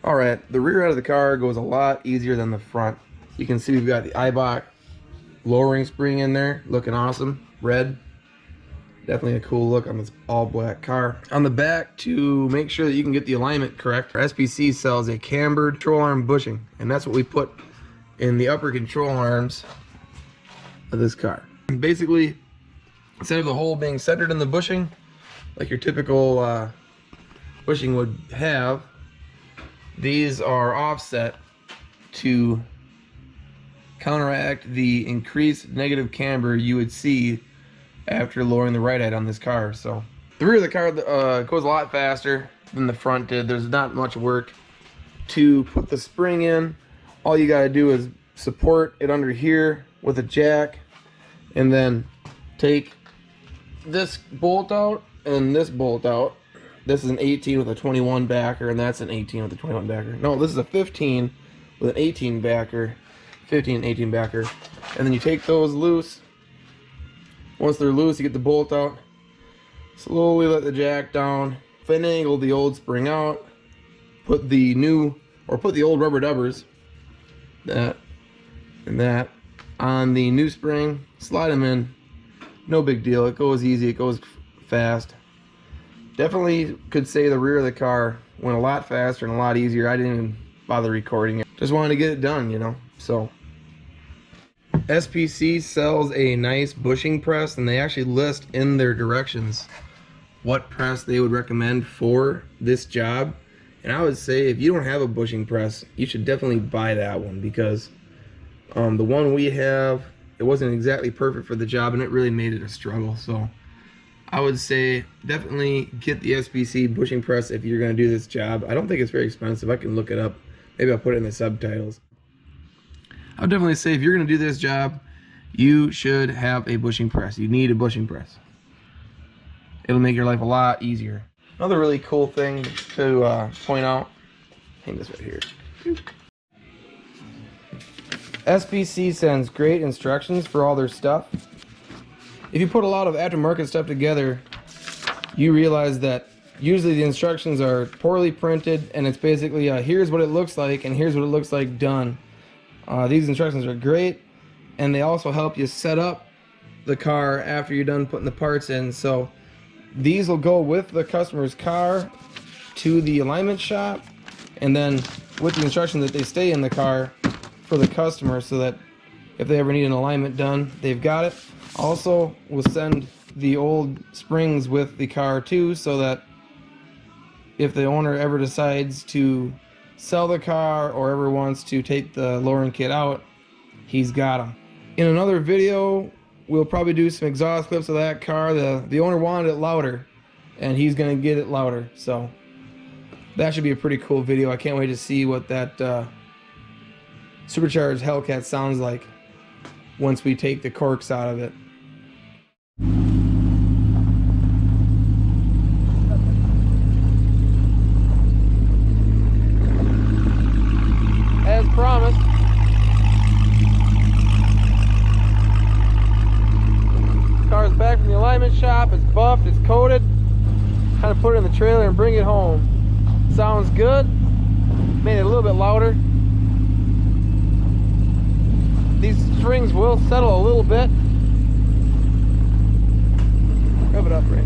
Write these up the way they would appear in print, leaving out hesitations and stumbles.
All right, the rear end of the car goes a lot easier than the front. You can see we've got the Eibach lowering spring in there, looking awesome, red. Definitely a cool look on this all black car. On the back, to make sure that you can get the alignment correct, SPC sells a cambered control arm bushing, and that's what we put in the upper control arms of this car. And basically, instead of the hole being centered in the bushing, like your typical bushing would have, these are offset to counteract the increased negative camber you would see after lowering the right head on this car. So the rear of the car goes a lot faster than the front did. There's not much work to put the spring in. All you got to do is support it under here with a jack, and then take this bolt out and this bolt out. This is an 18 with a 21 backer, and that's an 18 with a 21 backer. No, this is a 15 with an 18 backer, 15 and 18 backer. And then you take those loose. Once they're loose, you get the bolt out. Slowly let the jack down. Finagle the old spring out. Put the new, or put the old rubber dubbers, that and that, on the new spring. Slide them in. No big deal. It goes easy. It goes fast. Definitely could say the rear of the car went a lot faster and a lot easier. I didn't even bother recording it. Just wanted to get it done, you know. So SPC sells a nice bushing press, and they actually list in their directions what press they would recommend for this job. And I would say if you don't have a bushing press, you should definitely buy that one, because the one we have, it wasn't exactly perfect for the job, and it really made it a struggle. So I would say definitely get the SPC bushing press if you're going to do this job. I don't think it's very expensive. I can look it up. Maybe I'll put it in the subtitles. I would definitely say if you're going to do this job, you should have a bushing press. You need a bushing press. It'll make your life a lot easier. Another really cool thing to point out, hang this right here. SPC sends great instructions for all their stuff. If you put a lot of aftermarket stuff together, you realize that usually the instructions are poorly printed, and it's basically here's what it looks like and here's what it looks like done. These instructions are great, and they also help you set up the car after you're done putting the parts in. So these will go with the customer's car to the alignment shop, and then with the instructions that they stay in the car for the customer, so that if they ever need an alignment done, they've got it. Also, we'll send the old springs with the car too, so that if the owner ever decides to sell the car or ever wants to take the lowering kit out, he's got them. In another video, we'll probably do some exhaust clips of that car. The owner wanted it louder, and he's gonna get it louder. So that should be a pretty cool video. I can't wait to see what that supercharged Hellcat sounds like once we take the corks out of it. As promised, car's back from the alignment shop. It's buffed, it's coated. Kind of put it in the trailer and bring it home. Sounds good. Made it a little bit louder. These strings will settle a little bit. Rev it up, right?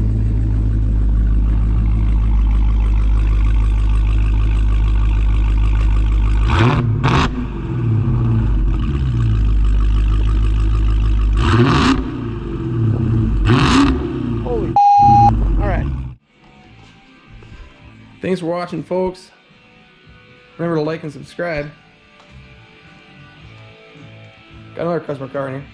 Holy. All right. Thanks for watching, folks. Remember to like and subscribe. Got another customer car in here.